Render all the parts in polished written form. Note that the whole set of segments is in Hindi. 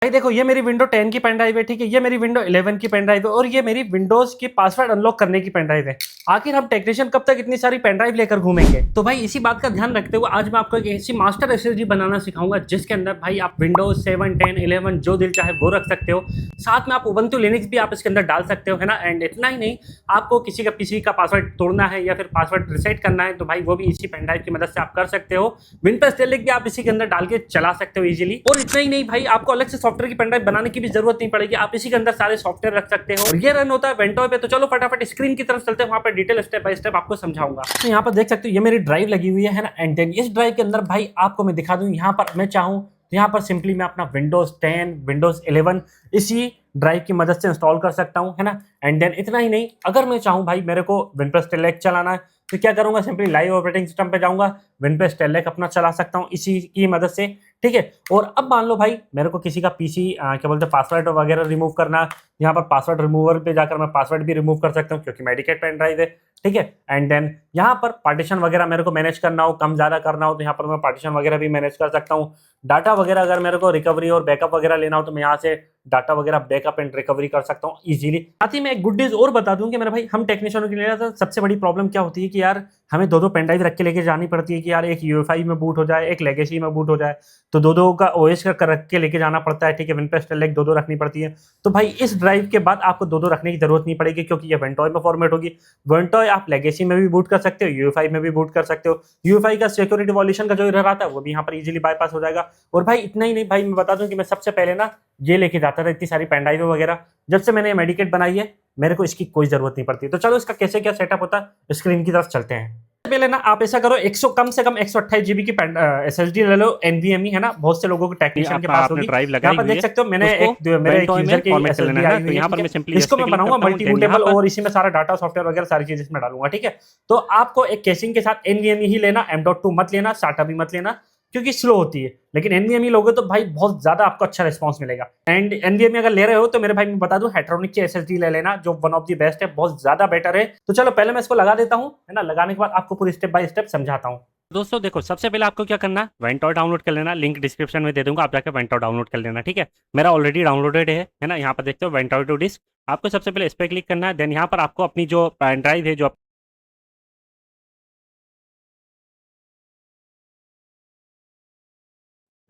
भाई देखो, ये मेरी विंडो 10 की पेन ड्राइव है, ठीक है। ये मेरी विंडो 11 की पेन ड्राइव है और ये मेरी विंडोज की पासवर्ड अनलॉक करने की पेन ड्राइव है। आखिर हम टेक्नीशियन कब तक इतनी सारी पेन ड्राइव लेकर घूमेंगे? तो भाई इसी बात का ध्यान रखते हुए आज मैं आपको एक ऐसी मास्टर एसएसडी बनाना सिखाऊंगा जिसके अंदर भाई आप विंडोज 7, 10, 11 जो दिल चाहे वो रख सकते हो। साथ में आप उबंटू लिनक्स भी आप इसके अंदर डाल सकते हो, है ना। एंड इतना ही नहीं, आपको किसी का पीसी का पासवर्ड तोड़ना है या फिर पासवर्ड रिसेट करना है तो भाई वो भी इसी पेन ड्राइव की मदद से आप कर सकते हो। विंडोज टेलिक भी आप इसी के अंदर डाल के चला सकते हो इजीली। और इतना ही नहीं भाई, आपको अलग से सॉफ्टवेयर की पेन ड्राइव बनाने की भी जरूरत नहीं पड़ेगी, आप इसी के अंदर सारे सॉफ्टवेयर रख सकते हो। और ये रन होता है वेंटो पे। तो चलो फटाफट स्क्रीन की तरफ चलते हैं, वहां पे डिटेल स्टेप बाय स्टेप आपको समझाऊंगा। तो यहाँ पर देख सकते हो ये मेरी ड्राइव लगी हुई है ना। एंड देन इस ड्राइव के अंदर भाई आपको मैं दिखा दूं, यहाँ पर मैं चाहूँ तो यहाँ पर सिंपली मैं अपना विंडोज 10, विंडोज 11 इसी ड्राइव की मदद से इंस्टॉल कर सकता हूँ, है ना। एंड देन इतना ही नहीं, अगर मैं चाहूँ भाई मेरे को विनप्रेस टेलेक चलाना है तो क्या करूंगा, सिंपली लाइव ऑपरेटिंग सिस्टम पे जाऊंगा, विनप्रेस टेलेक अपना चला सकता हूँ इसी की मदद से, ठीक है। और अब मान लो भाई मेरे को किसी का पीसी क्या बोलते हैं पासवर्ड वगैरह रिमूव करना, यहाँ पर पासवर्ड रिमूवर पे जाकर मैं पासवर्ड भी रिमूव कर सकता हूँ क्योंकि मेडिकेट पेन ड्राइव है, ठीक है। एंड देन यहाँ पर पार्टीशन वगैरह मेरे को मैनेज करना हो, कम ज्यादा करना हो तो यहाँ पर मैं पार्टीशन वगैरह भी मैनेज कर सकता हूँ। डाटा वगैरह अगर मेरे को रिकवरी और बैकअप वगैरह लेना हो तो मैं यहाँ से डाटा वगैरह बैकअप एंड रिकवरी कर सकता हूँ इजीली। साथ ही मैं एक गुड न्यूज और बता दूं कि मेरे भाई हम टेक्नीशियनों के लिए तो सबसे बड़ी प्रॉब्लम क्या होती है कि यार हमें दो दो पेन ड्राइव रख के लेके जानी पड़ती है कि यार एक यूएफआई में बूट हो जाए, एक लेगेसी में बूट हो जाए, तो दो दो का ओएस का रख के लेके जाना पड़ता है, ठीक है। विनपेस टेलेक दो दो रखनी पड़ती है। तो भाई इस ड्राइव के बाद आपको दो दो रखने की जरूरत नहीं पड़ेगी क्योंकि ये वेंटॉय में फॉर्मेट होगी। वेंटॉय आप लेगेसी में भी बूट कर सकते हो, यूएफआई में भी बूट कर सकते हो। यूएफआई का सिक्योरिटी वॉल्यूशन का जो एरर आता है वो भी यहाँ पर इजीली बाईपास हो जाएगा। और भाई इतना ही नहीं भाई, मैं बता दूं कि मैं सबसे पहले ना ये लेके जाता था इतनी सारी पेन ड्राइव वगैरह। जब से मैंने ये मेडिकेट बनाई है मेरे को इसकी कोई जरूरत नहीं पड़ती। तो चलो इसका कैसे क्या सेटअप होता है स्क्रीन की तरफ चलते हैं। पहले ना आप ऐसा करो, 100 कम से कम 128 जीबी की एसएसडी ले लो, एनवीएमई, है ना। बहुत से लोगों को टेक्नीशियन के पास होगी। ड्राइव यहाँ लगाई पर हुई देख है, सकते हो मैंने उसको मेरे एक वेंटॉय यूजर में की फॉर्मेट कर एसएसडी लेना है आई ना। हुई तो है, यहाँ ठीक पर है। मैं सिंपली इसको मैं बनाऊंगा करता हूँ, देन यहाँ मल्टीबूटेबल पर और इसी में सारा डाटा सॉफ्टवेयर वगैरह सारी चीज इसमें डालूंगा, ठीक है। तो आपको एक केसिंग के साथ एनवीएमई ही लेना, M.2 मत लेना, साटा भी मत लेना क्योंकि स्लो होती है। लेकिन एनवीएमई लोगे तो भाई बहुत ज्यादा आपको अच्छा रिस्पॉन्स मिलेगा। एंड एनवीएमई अगर ले रहे हो तो मेरे भाई मैं बता दूं हेट्रोनिक की एसएसडी ले लेना जो वन ऑफ द बेस्ट है, बहुत ज्यादा बेटर है। तो चलो पहले मैं इसको लगा देता हूं, है ना। लगाने के बाद आपको पूरी स्टेप बाय स्टेप समझाता हूं। दोस्तों देखो, सबसे पहले आपको क्या करना है, वेंटॉय डाउनलोड कर लेना। लिंक डिस्क्रिप्शन में दे दूंगा, आप जाकर वेंटॉय डाउनलोड कर लेना, ठीक है। मेरा ऑलरेडी डाउनलोडेड है ना। यहाँ पर देखते हो वेंटॉय टू डिस्क। आपको सबसे पहले इस पर क्लिक करना है। देन यहाँ पर आपको अपनी जो पेन ड्राइव है, जो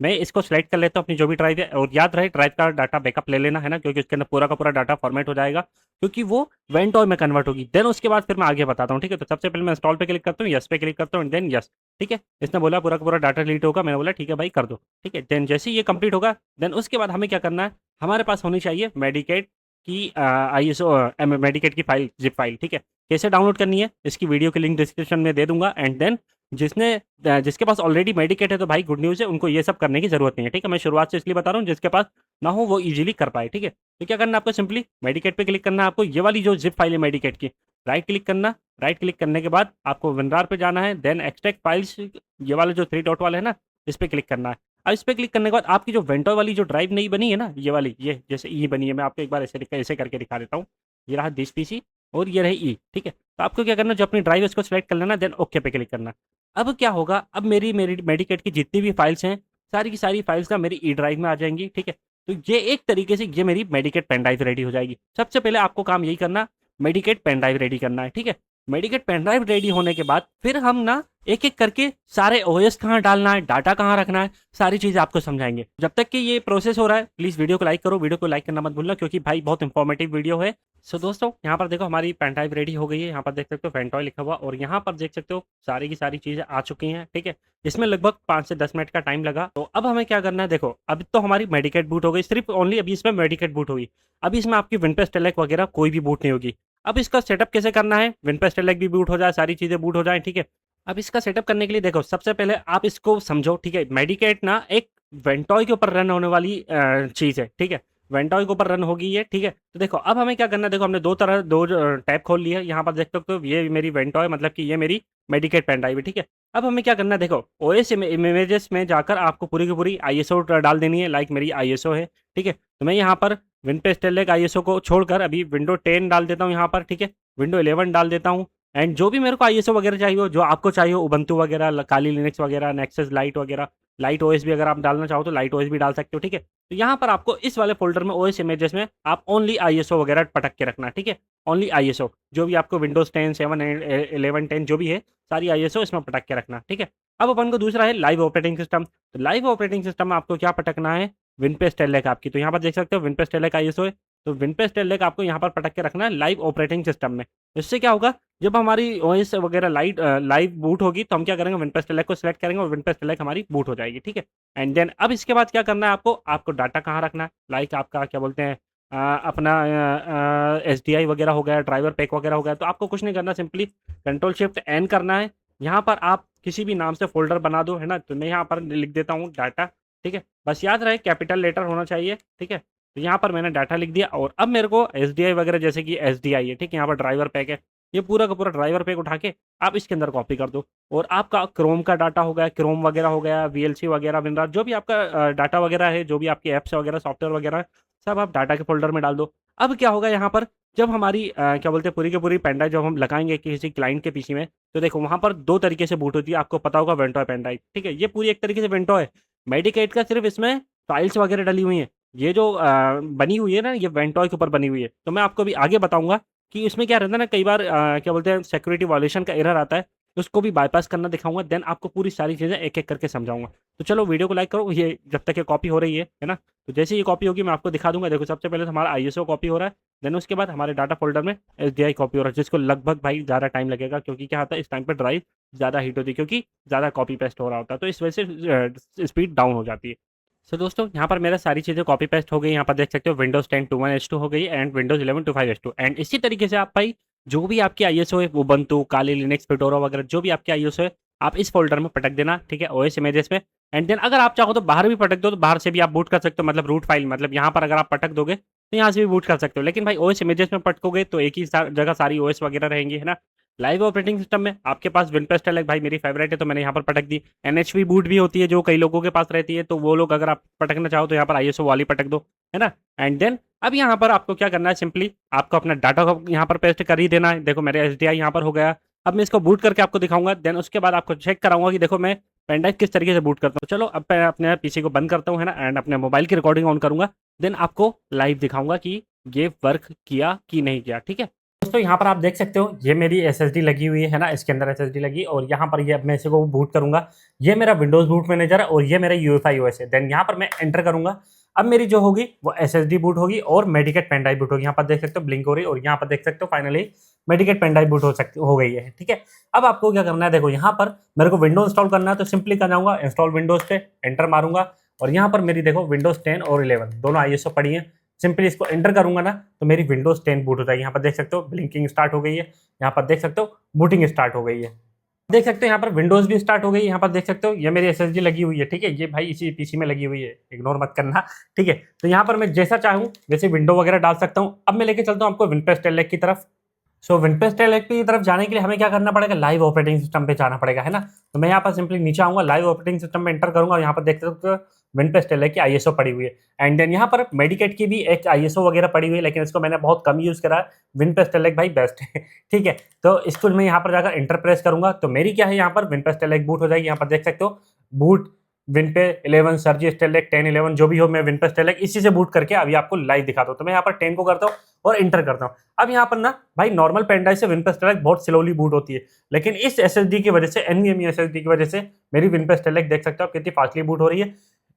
मैं इसको सिलेक्ट कर लेता हूँ अपनी जो भी ड्राइव है। और याद रहे ड्राइव का डाटा बैकअप ले लेना, है ना, क्योंकि उसके अंदर पूरा का पूरा डाटा फॉर्मेट हो जाएगा क्योंकि वो वेंटॉय में कन्वर्ट होगी। देन उसके बाद फिर मैं आगे बताता हूँ, ठीक है। तो सबसे पहले मैं इंस्टॉल पे क्लिक करता हूँ, यस पे क्लिक करता हूँ, देन यस, ठीक है। इसने बोला पूरा का पूरा डाटा डिलीट होगा, मैंने बोला ठीक है भाई कर दो, ठीक है। देन जैसे ही ये कंप्लीट होगा, देन उसके बाद हमें क्या करना है, हमारे पास होनी चाहिए मेडिकेट की ISO मेडिकेट की फाइल, जिप फाइल, ठीक है। कैसे डाउनलोड करनी है इसकी वीडियो की लिंक डिस्क्रिप्शन में दे दूंगा। एंड देन जिसके पास ऑलरेडी मेडिकेट है तो भाई गुड न्यूज़ है, उनको ये सब करने की जरूरत नहीं है, ठीक है। मैं शुरुआत से इसलिए बता रहा हूँ जिसके पास ना हो वो इजीली कर पाए, ठीक है। तो क्या करना है आपको, सिंपली मेडिकेट पे क्लिक करना है। आपको ये वाली जो जिप फाइल है मेडिकेट की, राइट क्लिक करना। राइट क्लिक करने के बाद आपको विनरार पे जाना है। देन एक्सट्रैक्ट फाइल्स, ये वाला जो 3 डॉट वाला है ना, इस पर क्लिक करना है। अब इस पर क्लिक करने के बाद आपकी जो वेंटो वाली जो ड्राइव नहीं बनी है ना, ये वाली, ये जैसे ई बनी है, मैं आपको एक बार ऐसे करके दिखा देता हूँ। ये रहा दिस पीसी और ये रही ई, ठीक है। तो आपको क्या करना, जो अपनी ड्राइव है उसको सिलेक्ट कर लेना, देन ओके पे क्लिक करना। अब क्या होगा, अब मेरी मेरी मेडिकेट की जितनी भी फाइल्स हैं, सारी की सारी फाइल्स ना मेरी ई ड्राइव में आ जाएंगी, ठीक है। तो ये एक तरीके से ये मेरी मेडिकेट पेन ड्राइव रेडी हो जाएगी। सबसे पहले आपको काम यही करना, मेडिकेट पेन ड्राइव रेडी करना है, ठीक है। मेडिकेट पेन ड्राइव रेडी होने के बाद फिर हम ना एक एक करके सारे ओएस कहाँ डालना है, डाटा कहाँ रखना है, सारी चीज़ें आपको समझाएंगे। जब तक कि ये प्रोसेस हो रहा है प्लीज़ वीडियो को लाइक करो, वीडियो को लाइक करना मत भूलना क्योंकि भाई बहुत इंफॉर्मेटिव वीडियो है। सो दोस्तों यहाँ पर देखो हमारी पेन ड्राइव रेडी हो गई है। यहाँ पर देख सकते हो वेंटॉय लिखा हुआ और यहाँ पर देख सकते हो सारी की सारी चीज़ें आ चुकी हैं, ठीक है। इसमें लगभग 5 से 10 मिनट का टाइम लगा। तो अब हमें क्या करना है, देखो अब तो हमारी मेडिकेट बूट हो गई, सिर्फ ओनली अभी इसमें मेडिकेट बूट होगी। अभी इसमें आपकी विनपेस टेलेक वगैरह कोई भी बूट नहीं होगी। अब इसका सेटअप कैसे करना है, विनपेस टेलेक भी बूट हो जाए, सारी चीज़ें बूट हो जाए, ठीक है। अब इसका सेटअप करने के लिए देखो सबसे पहले आप इसको समझो, ठीक है। मेडिकेट ना एक वेंटॉय के ऊपर रन होने वाली चीज़ है, ठीक है। वेंटॉय के ऊपर रन होगी ये, ठीक है। तो देखो अब हमें क्या करना है, देखो हमने दो टैब खोल लिया है। यहाँ पर देख सकते हो ये मेरी वेंटॉय मतलब कि ये मेरी मेडिकेट पेन ड्राइव है, ठीक है। अब हमें क्या करना है, देखो ओएस इमेजेस में जाकर आपको पूरी की पूरी ISO डाल देनी है। लाइक मेरी ISO है, ठीक है। तो मैं यहाँ पर विनपेस टेलेक ISO को छोड़कर अभी विंडो 10 डाल देता हूँ यहाँ पर, ठीक है। विंडो 11 डाल देता हूँ। एंड जो भी मेरे को ISO वगैरह चाहिए हो, जो आपको चाहिए हो, उबंटू वगैरह, काली लिनक्स वगैरह, नेक्सस लाइट वगैरह, लाइट ओएस भी अगर आप डालना चाहो तो लाइट ओएस भी डाल सकते हो, ठीक है। तो यहाँ पर आपको इस वाले फोल्डर में ओएस इमेजेस में आप ओनली आईएसओ वगैरह पटक के रखना, ठीक है। ओनली आईएसओ जो भी आपको विंडोज 10, 7, 11, 10 जो भी है सारी आईएसओ इसमें पटक के रखना, ठीक है। अब अपन को दूसरा है लाइव ऑपरेटिंग सिस्टम। तो लाइव ऑपरेटिंग सिस्टम में आपको क्या पटकना है, विनपेज टेलनेक आपकी। तो यहाँ पर देख सकते हो विनपेज टेलनेक आईएसओ है, तो विनपेज टेलनेक आपको यहाँ पर पटक के रखना है लाइव ऑपरेटिंग सिस्टम में। इससे क्या होगा, जब हमारी ओएस वगैरह लाइव बूट होगी तो हम क्या करेंगे, विनपेज टेलनेक को सिलेक्ट करेंगे और विनपेज टेलनेक हमारी बूट हो जाएगी, ठीक है। एंड देन अब इसके बाद क्या करना है आपको डाटा कहाँ रखना है, लाइक आपका क्या बोलते हैं अपना एस डी आई वगैरह हो गया, ड्राइवर पैक वगैरह हो गया। तो आपको कुछ नहीं करना, सिंपली कंट्रोल शिफ्ट एन करना है। यहाँ पर आप किसी भी नाम से फोल्डर बना दो, है ना। तो मैं यहाँ पर लिख देता हूँ डाटा, ठीक है। बस याद रहे कैपिटल लेटर होना चाहिए, ठीक है। तो यहाँ पर मैंने डाटा लिख दिया और अब मेरे को एस डी आई वगैरह, जैसे कि एस डी आई है, ठीक है, यहाँ पर ड्राइवर पैक है, ये पूरा का पूरा ड्राइवर पैक उठा के आप इसके अंदर कॉपी कर दो। और आपका क्रोम का डाटा हो गया, क्रोम वगैरह हो गया, वीएलसी वगैरह, विनराट, जो भी आपका डाटा वगैरह है, जो भी आपकी ऐप्स वगैरह, सॉफ्टवेयर वगैरह है, सब आप डाटा के फोल्डर में डाल दो। अब क्या होगा यहाँ पर, जब हमारी क्या बोलते हैं पूरी की पूरी पेन ड्राइव जब हम लगाएंगे किसी क्लाइंट के पीसी में, तो देखो वहाँ पर दो तरीके से बूट होती है, आपको पता होगा, वेंटो पेन ड्राइव, ठीक है। ये पूरी एक तरीके से वेंटो है, मेडिकेट का सिर्फ इसमें फाइल्स वगैरह डली हुई हैं। ये जो बनी हुई है ना, ये वेंटो के ऊपर बनी हुई है। तो मैं आपको अभी आगे बताऊंगा कि इसमें क्या रहता है ना, कई बार क्या बोलते हैं सिक्योरिटी वायलेशन का एरर आता है, उसको भी बाईपास करना दिखाऊंगा। देन आपको पूरी सारी चीज़ें एक एक करके समझाऊंगा। तो चलो वीडियो को लाइक करो, ये जब तक ये कॉपी हो रही है ना। तो जैसे ये कॉपी होगी मैं आपको दिखा दूंगा। देखो सबसे पहले तो हमारा आईएसओ कॉपी हो रहा है, देन उसके बाद हमारे डाटा फोल्डर में एसडीआई कॉपी हो रहा है, जिसको लगभग भाई ज़्यादा टाइम लगेगा, क्योंकि क्या होता है इस टाइम पर ड्राइव ज़्यादा हीट होती है, क्योंकि ज़्यादा कॉपी पेस्ट हो रहा होता है, तो इस वजह से स्पीड डाउन हो जाती है। सो दोस्तों यहाँ पर मेरा सारी चीज़ें कॉपी पेस्ट हो गई। यहाँ पर देख सकते हो विंडोज 10 21H2 हो गई एंड विंडोज 11 25H2। एंड इसी तरीके से आप भाई जो भी आपकी आईएसओ है, उबंटू, काली लिनक्स, फिडोरा वगैरह जो भी आपकी आईएसओ है, आप इस फोल्डर में पटक देना, ठीक है, ओएस इमेजेस में। एंड देन अगर आप चाहो तो बाहर भी पटक दो, तो बाहर से भी आप बूट कर सकते हो, मतलब रूट फाइल, मतलब यहाँ पर अगर आप पटक दोगे तो यहाँ से भी बूट कर सकते हो। लेकिन भाई ओएस इमेजेस में पटकोगे तो एक ही जगह सारी ओएस वगैरह रहेंगी, है ना। लाइव ऑपरेटिंग सिस्टम में आपके पास विनपेस्टल है भाई, मेरी फेवरेट है, तो मैंने यहाँ पर पटक दी। एनएचवी बूट भी होती है जो कई लोगों के पास रहती है, तो वो लोग अगर आप पटकना चाहो तो यहाँ पर आईएसओ वाली पटक दो, है ना। एंड देन अब यहाँ पर आपको क्या करना है, सिंपली आपको अपना डाटा को यहाँ पर पेस्ट कर ही देना है। देखो मेरे एसडीआई यहाँ पर हो गया। अब मैं इसको बूट करके आपको दिखाऊंगा, देन उसके बाद आपको चेक कराऊंगा कि देखो मैं पेन ड्राइव किस तरीके से बूट करता हूँ। चलो अब मैं अपने पीसी को बंद करता हूँ, है ना, एंड अपने मोबाइल की रिकॉर्डिंग ऑन करूंगा, देन आपको लाइव दिखाऊंगा कि ये वर्क किया कि नहीं किया, ठीक है। दोस्तों यहाँ पर आप देख सकते हो ये मेरी एसएसडी लगी हुई है ना, इसके अंदर एसएसडी लगी, और यहाँ पर ये अब मैं इसे को बूट करूंगा। ये मेरा विंडोज बूट मैनेजर है और ये मेरा यूएफआई ओएस है। देन यहाँ पर मैं एंटर करूंगा। अब मेरी जो होगी वो एसएसडी बूट होगी और मेडिकेट पेन ड्राइव बूट होगी। यहाँ पर देख सकते हो ब्लिंक हो रही है और यहाँ पर देख सकते हो finally Medicat pen drive boot हो गई है, ठीक है। अब आपको क्या करना है, देखो यहाँ पर मेरे को विंडोज इंस्टॉल करना है, तो सिंपली कर जाऊंगा इंस्टॉल विंडोज पे, एंटर मारूंगा और यहाँ पर मेरी देखो विंडोज 10 और 11 दोनों आईएसओ पड़ी है। सिंपली इसको एंटर करूंगा ना तो मेरी विंडोज 10 बूट हो जाएगी। यहाँ पर देख सकते हो ब्लिंकिंग स्टार्ट हो गई है, यहाँ पर देख सकते हो बूटिंग स्टार्ट हो गई है, देख सकते हो यहाँ पर विंडोज भी स्टार्ट हो गई। यहाँ पर देख सकते हो ये मेरी एसएसडी लगी हुई है, ठीक है, ये भाई इसी पीसी में लगी हुई है, इग्नोर मत करना, ठीक है। तो यहाँ पर मैं जैसा चाहूँ वैसे विंडो वगैरह डाल सकता हूँ। अब मैं लेके चलता हूँ आपको विनपेज टेलनेक की तरफ। सो विनपेज टेलनेक की तरफ जाने के लिए हमें क्या करना पड़ेगा, लाइव ऑपरेटिंग सिस्टम पे जाना पड़ेगा, है ना। तो मैं यहाँ पर सिंपली नीचे आऊंगा, लाइव ऑपरेटिंग सिस्टम में एंटर करूंगा और यहाँ पर देख सकते हो विनपेज टेलनेक की आईएसओ पड़ी हुई है। एंड देन यहाँ पर मेडिकेट की भी एक आईएसओ वगैरह पड़ी हुई है, लेकिन इसको मैंने बहुत कम यूज करा है। विनपेज टेलनेक भाई बेस्ट है, ठीक है। तो इसको मैं यहाँ पर जाकर एंटर प्रेस करूंगा तो मेरी क्या है, यहाँ पर विनपेज टेलनेक बूट हो जाएगी। यहाँ पर देख सकते हो बूट विनपेज 11 सर्जिस टेलनेक 10 11 जो भी हो, मैं विनपेज टेलनेक इसी से बूट करके अभी आपको लाइव दिखाता हूँ। तो मैं यहाँ पर 10 को करता हूँ और इंटर करता हूँ। अब यहाँ पर ना भाई नॉर्मल पेन ड्राइव से विनपेज टेलनेक बहुत स्लोली बूट होती है, लेकिन इस एसएसडी की वजह से, एनवीएमई एसएसडी की वजह से मेरी विनपेज टेलनेक देख सकते हो आप कितनी फास्टली बूट हो रही है।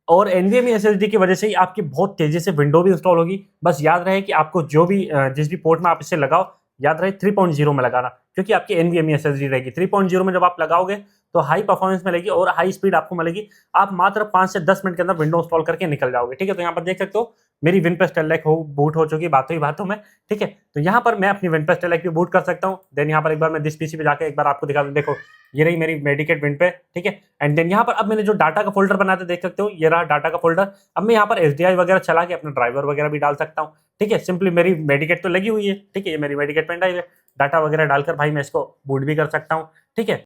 और एनवीएमई एसएसडी की वजह से ही आपकी बहुत तेजी से विंडो भी इंस्टॉल होगी। बस याद रहे कि आपको जो भी जिस भी पोर्ट में आप इसे लगाओ, याद रहे 3.0 में लगाना, क्योंकि आपकी एनवीएमई एसएसडी रहेगी। 3.0 में जब आप लगाओगे तो हाई परफॉर्मेंस मिलेगी और हाई स्पीड आपको मिलेगी। आप मात्र 5 से 10 मिनट के अंदर विंडो इंस्टॉल करके निकल जाओगे, ठीक है। तो यहाँ पर देख सकते हो मेरी विनपेज टेलनेक बूट हो चुकी बातों ही बातों में, ठीक है। तो यहाँ पर मैं अपनी विनपेज टेलनेक भी बूट कर सकता हूँ। देन यहाँ पर एक बार मैं दिस पीसी पे जाकर एक बार आपको दिखा दूँ, देखो ये रही मेरी मेडिकेट विनपेज, ठीक है। एंड देन यहाँ पर अब मैंने जो डाटा का फोल्डर बनाया था देख सकते हो, ये रहा डाटा का फोल्डर। अब मैं यहाँ पर एसडीआई वगैरह चला के अपना ड्राइवर वगैरह भी डाल सकता हूँ, ठीक है। सिंपली मेरी मेडिकेट तो लगी हुई है, ठीक है, ये मेरी मेडिकेट पेन ड्राइव है। डाटा वगैरह डालकर भाई मैं इसको बूट भी कर सकता हूँ, ठीक है।